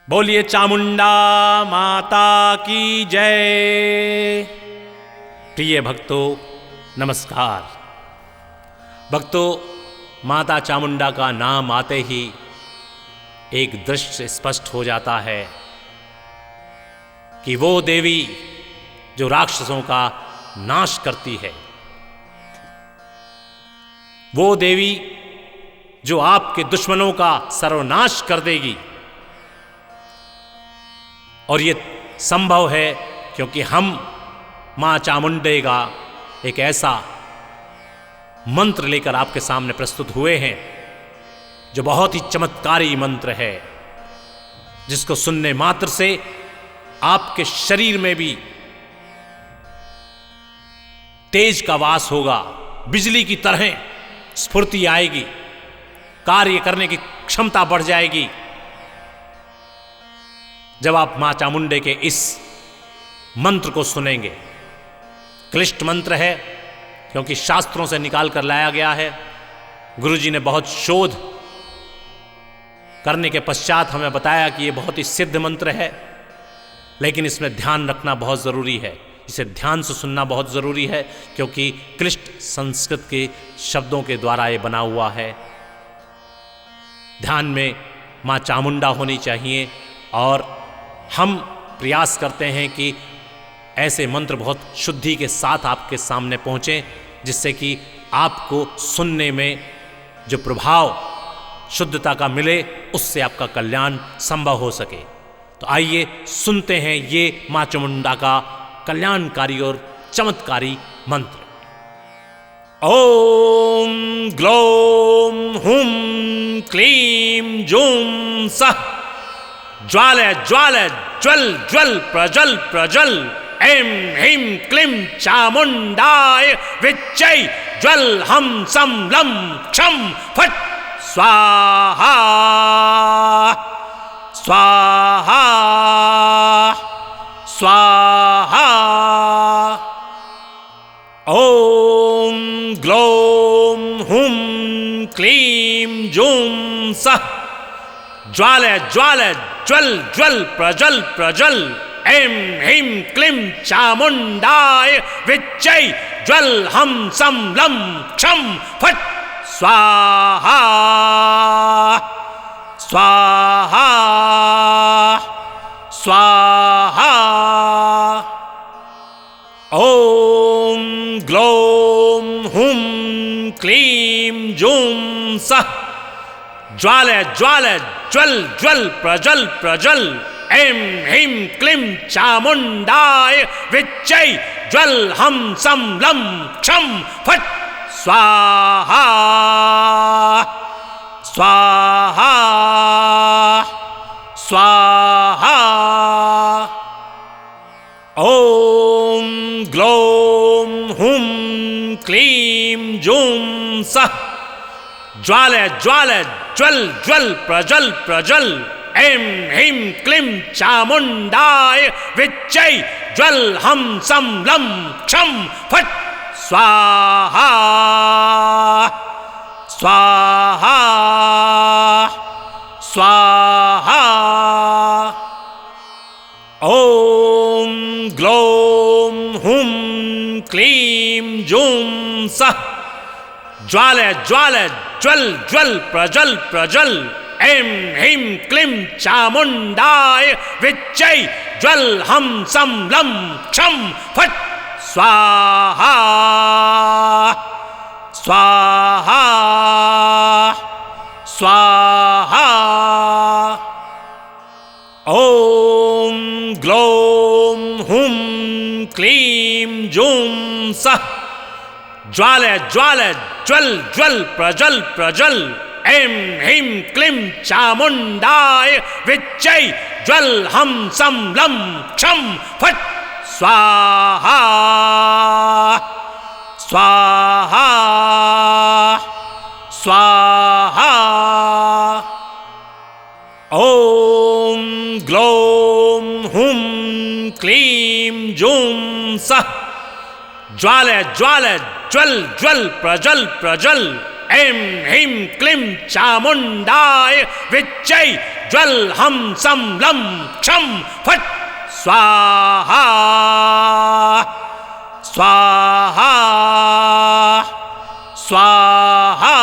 बोलिए चामुंडा माता की जय। प्रिय भक्तों नमस्कार। भक्तों, माता चामुंडा का नाम आते ही एक दृश्य स्पष्ट हो जाता है कि वो देवी जो राक्षसों का नाश करती है, वो देवी जो आपके दुश्मनों का सर्वनाश कर देगी। और ये संभव है क्योंकि हम मां चामुंडे का एक ऐसा मंत्र लेकर आपके सामने प्रस्तुत हुए हैं जो बहुत ही चमत्कारी मंत्र है, जिसको सुनने मात्र से आपके शरीर में भी तेज का वास होगा, बिजली की तरह स्फूर्ति आएगी, कार्य करने की क्षमता बढ़ जाएगी जब आप मां चामुंडे के इस मंत्र को सुनेंगे। क्लिष्ट मंत्र है क्योंकि शास्त्रों से निकाल कर लाया गया है। गुरुजी ने बहुत शोध करने के पश्चात हमें बताया कि यह बहुत ही सिद्ध मंत्र है, लेकिन इसमें ध्यान रखना बहुत ज़रूरी है, इसे ध्यान से सुनना बहुत ज़रूरी है क्योंकि क्लिष्ट संस्कृत के शब्दों के द्वारा ये बना हुआ है। ध्यान में मां चामुंडा होनी चाहिए और हम प्रयास करते हैं कि ऐसे मंत्र बहुत शुद्धि के साथ आपके सामने पहुँचें, जिससे कि आपको सुनने में जो प्रभाव शुद्धता का मिले उससे आपका कल्याण संभव हो सके। तो आइए सुनते हैं ये मां चामुंडा का कल्याणकारी और चमत्कारी मंत्र। ओम ग्लौम हुम क्लीम जूम सः ज्वाल ज्वाल ज्वल ज्वल प्रज्वल प्रज्वल ऐं ह्रीं क्लीं चामुंडाय विच्चै ज्वल हम सं लं क्षं फट् स्वाहा स्वाहा स्वाहा। ओम ग्लौम हुम क्लीं जूम सः ज्वाल ज्वाल ज्वल ज्वल प्रज्वल प्रज्वल ऐं ह्रीं क्लीं चामुंडाय विच्चै ज्वल हम सं लं क्षं फट् स्वाहा स्वाहा स्वाहा। ओम ग्लौम हुम क्लीं जूम सः ज्वाल ज्वाल ज्वल ज्वल प्रज्वल प्रज्वल ऐं ह्रीं क्लीं चामुंडाय विच्चै ज्वल हम सं लं क्षं फट् स्वाहा स्वाहा स्वाहा। ओम ग्लौम हुम क्लीं जूम सः ज्वाल ज्वाल ज्वल ज्वल प्रज्वल प्रज्वल ऐं ह्रीं क्लीं चामुंडाय विच्चै ज्वल हम सं लं क्षं फट् स्वाहा स्वाहा स्वाहा। ओम ग्लौम हुम क्लीं जूम सः ज्वाल ज्वाल ज्वल ज्वल प्रज्वल प्रज्वल ऐं ह्रीं क्लीं चामुंडाय विच्चै ज्वल हम सं लं क्षं फट् स्वाहा स्वाहा स्वाहा। ओम ग्लौम हुम क्लीं जूम सः ज्वाल ज्वाल ज्वल ज्वल प्रज्वल प्रज्वल ऐं ह्रीं क्लीं चामुंडाय विच्चै ज्वल हम सं लं क्षं फट् स्वाहा स्वाहा स्वाहा। ओम ग्लौम हुम क्लीं जूम सः ज्वाल ज्वाल ज्वल ज्वल प्रज्वल प्रज्वल ऐं ह्रीं क्लीं चामुंडाय विच्चै ज्वल हम सम लं क्षम फट स्वाहा स्वाहा स्वाहा।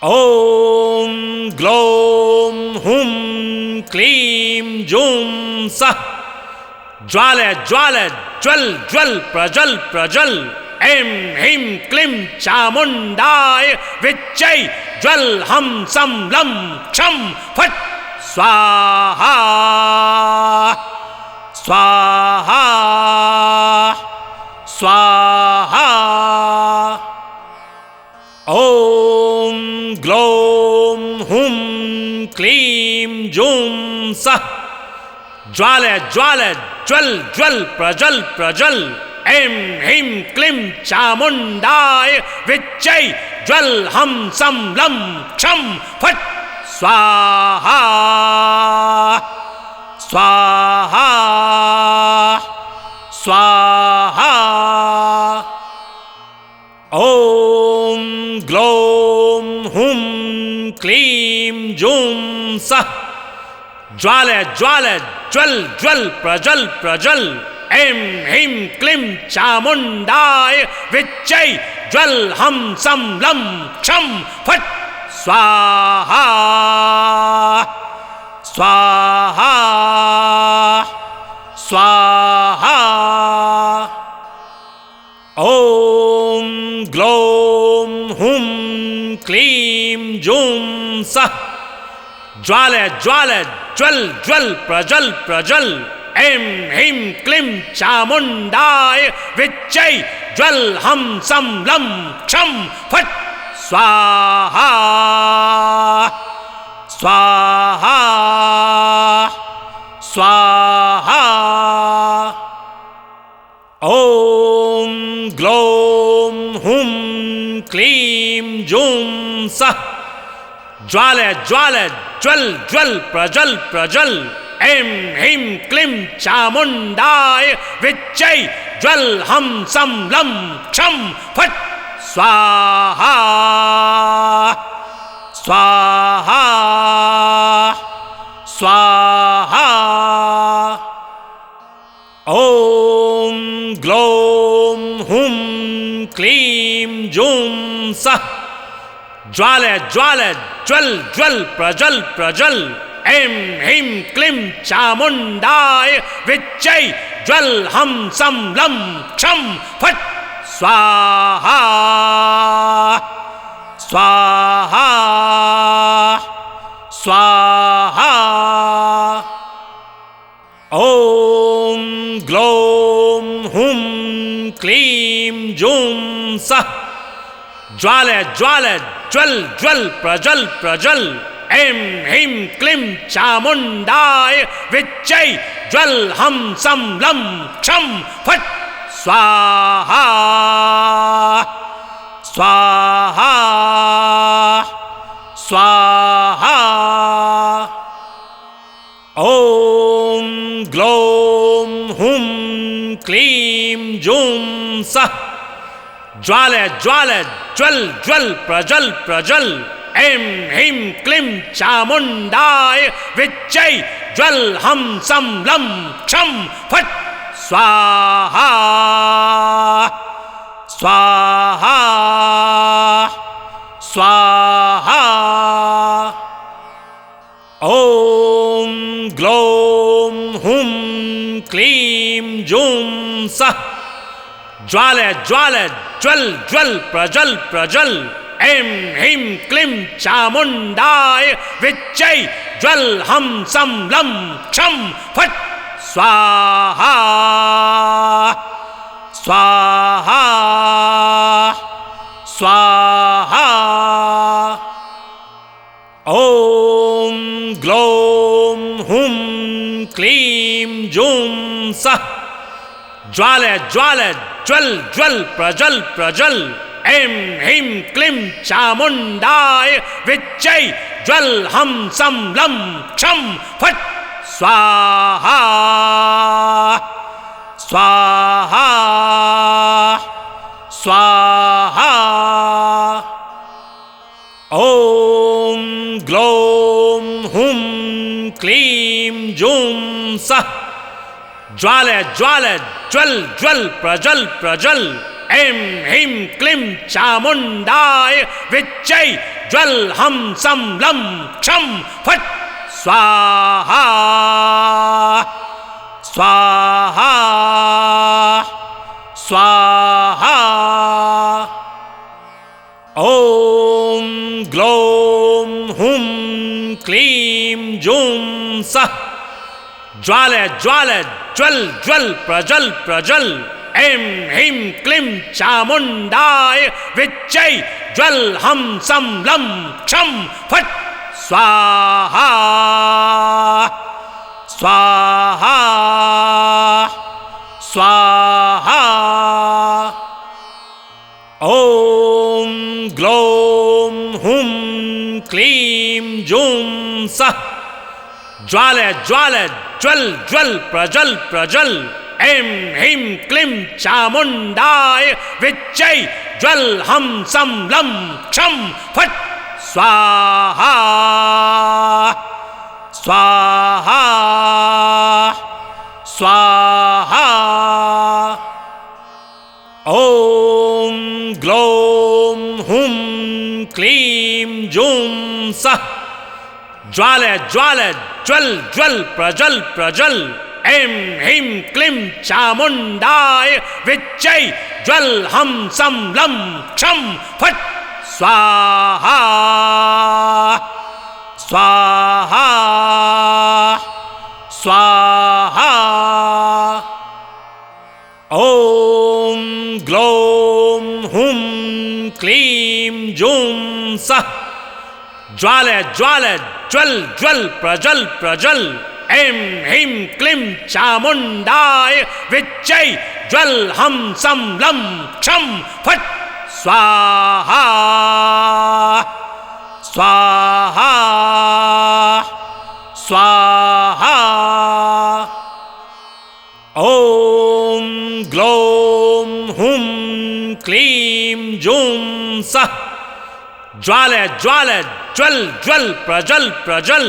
ॐ ग्लौं हुं क्लीं जूं सः ज्वाल ज्वाल ज्वल ज्वल प्रज्वल प्रज्वल। ऐं ह्रीं क्लीं चामुण्डाय विच्चै ज्वल हम सं लं क्षं फट् स्वाहा स्वाहा स्वाहा। ॐ ग्लौं हुं क्लीं जूं सः ज्वाल ज्वाल ज्वल ज्वल प्रज्वल प्रज्वल। ऐं ह्रीं क्लीं चामुण्डाय विच्चै ज्वल हम सं लं क्षं फट् स्वाहा स्वाहा स्वाहा। ॐ ग्लौं हुं क्लीं जूं सः ज्वाल ज्वाल ज्वल ज्वल प्रज्वल प्रज्वल। ऐं ह्रीं क्लीं चामुण्डाय विच्चै ज्वल हम सं लं क्षं फट् स्वाहा स्वाहा स्वाहा। ॐ ग्लौं हुं क्लीं जूं सः ज्वाल ज्वाल ज्वल ज्वल प्रज्वल प्रज्वल। ऐं ह्रीं क्लीं चामुण्डाय विच्चै ज्वल हम सं लं क्षं फट् स्वाहा स्वाहा स्वाहा। ॐ ग्लौं हुं क्लीं जूं सः ज्वाल ज्वाल ज्वल ज्वल प्रज्वल प्रज्वल। ऐं ह्रीं क्लीं चामुण्डाय विच्चै ज्वल हम सं लं क्षं फट् स्वाहा स्वाहा स्वाहा। ॐ ग्लौं हुं क्लीं जूं सः ज्वाल ज्वाल ज्वल ज्वल प्रज्वल प्रज्वल। ऐं ह्रीं क्लीं चामुण्डाय विच्चै ज्वल हम सं लं क्षं फट् स्वाहा स्वाहा स्वाहा। ॐ ग्लौं हुं क्लीं जूं सः ज्वाल ज्वाल ज्वल ज्वल प्रज्वल प्रज्वल। ऐं ह्रीं क्लीं चामुण्डाय विच्चै ज्वल हम सं लं क्षं फट् स्वाहा स्वाहा स्वाहा। ॐ ग्लौं हुं क्लीं जूं सः ज्वाल ज्वाल ज्वल ज्वल प्रज्वल प्रज्वल। ऐं ह्रीं क्लीं चामुण्डाय विच्चै ज्वल हम सं लं क्षं फट् स्वाहा स्वाहा स्वाहा। ॐ ग्लौं हुं क्लीं जूं सः ज्वाल ज्वाल ज्वल ज्वल प्रज्वल प्रज्वल। ऐं ह्रीं क्लीं चामुण्डाय विच्चै ज्वल हम सं लं क्षं फट् स्वाहा स्वाहा स्वाहा। ॐ ग्लौं हुं क्लीं जूं सः ज्वाल ज्वाल ज्वल ज्वल प्रज्वल प्रज्वल। ऐं ह्रीं क्लीं चामुण्डाय विच्चै ज्वल हम सं लं क्षं फट् स्वाहा स्वाहा स्वाहा। ॐ ग्लौं क्लीं जूं सः ज्वाल ज्वाल ज्वल ज्वल प्रज्वल प्रज्वल ऐं ह्रीं क्लीं चामुण्डाय विच्चै ज्वल हं सं लं क्षं फट् स्वाहा स्वाहा स्वाहा। ॐ ग्लौं हुं क्लीं जूं सः ज्वाल ज्वाल ज्वल ज्वल प्रज्वल प्रज्वल ऐं ह्रीं क्लीं चामुण्डाय विच्चै ज्वल हं सं लं क्षं फट् स्वाहा स्वाहा स्वाहा। ॐ ग्लौं हुं क्लीं जूं सः ज्वाल ज्वाल ज्वल ज्वल प्रज्वल प्रज्वल ऐं ह्रीं क्लीं चामुण्डाय विच्चै ज्वल हं सं लं क्षं फट् स्वाहा स्वाहा स्वाहा। ॐ ग्लौं हुं क्लीं जूं सः ज्वाल ज्वाल ज्वल ज्वल प्रज्वल प्रज्वल ऐं ह्रीं क्लीं चामुण्डाय विच्चै ज्वल हं सं लं क्षं फट् स्वाहा स्वाहा स्वाहा। ॐ ग्लौं हुं क्लीं जूं सः ज्वाल ज्वाल ज्वल ज्वल प्रज्वल प्रज्वल ऐं ह्रीं क्लीं चामुण्डाय विच्चै ज्वल हं सं लं क्षं फट् स्वाहा स्वाहा स्वाहा। ॐ ग्लौं हुं क्लीं जूं सः ज्वाल ज्वाल ज्वल ज्वल प्रज्वल प्रज्वल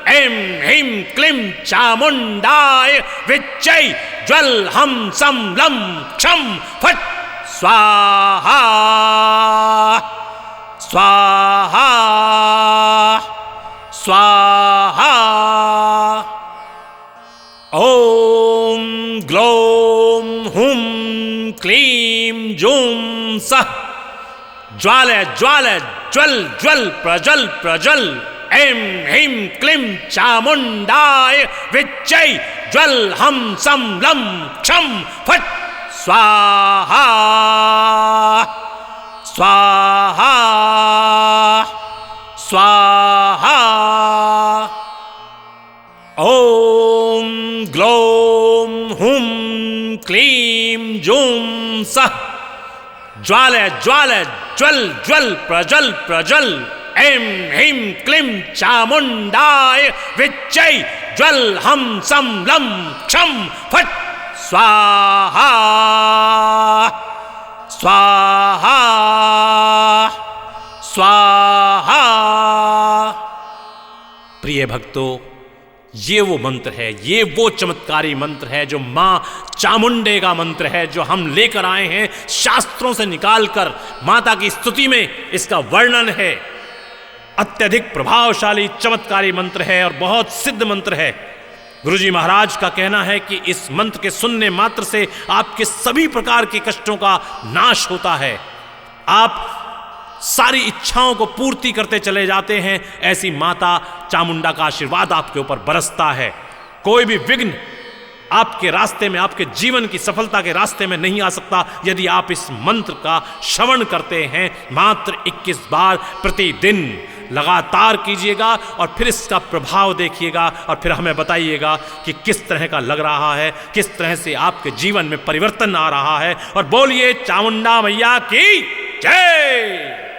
ऐं ह्रीं क्लीं चामुण्डाय विच्चै ज्वल हं सं लं क्षं फट् स्वाहा स्वाहा स्वाहा। ॐ ग्लौं हुं क्लीं जूं सः ज्वाल ज्वाल ज्वल ज्वल प्रज्वल प्रज्वल ऐं ह्रीं क्लीं चामुण्डाय विच्चै ज्वल हं सं लं क्षं फट् स्वाहा स्वाहा स्वाहा। ॐ ग्लौं हुं क्लीं जूं सः ज्वाल ज्वाल ज्वल ज्वल प्रज्वल प्रज्वल ऐं ह्रीं क्लीं चामुण्डाय विच्चै ज्वल हं सं लं क्षं फट् स्वाहा स्वाहा स्वाहा। प्रिय भक्तों, ये वो मंत्र है, ये वो चमत्कारी मंत्र है जो माँ चामुंडे का मंत्र है, जो हम लेकर आए हैं शास्त्रों से निकालकर। माता की स्तुति में इसका वर्णन है। अत्यधिक प्रभावशाली चमत्कारी मंत्र है और बहुत सिद्ध मंत्र है। गुरुजी महाराज का कहना है कि इस मंत्र के सुनने मात्र से आपके सभी प्रकार के कष्टों का नाश होता है। आप सारी इच्छाओं को पूर्ति करते चले जाते हैं। ऐसी माता चामुंडा का आशीर्वाद आपके ऊपर बरसता है। कोई भी विघ्न आपके रास्ते में, आपके जीवन की सफलता के रास्ते में नहीं आ सकता यदि आप इस मंत्र का श्रवण करते हैं। मात्र 21 बार प्रतिदिन लगातार कीजिएगा और फिर इसका प्रभाव देखिएगा और फिर हमें बताइएगा कि किस तरह का लग रहा है, किस तरह से आपके जीवन में परिवर्तन आ रहा है। और बोलिए चामुंडा मैया की जय।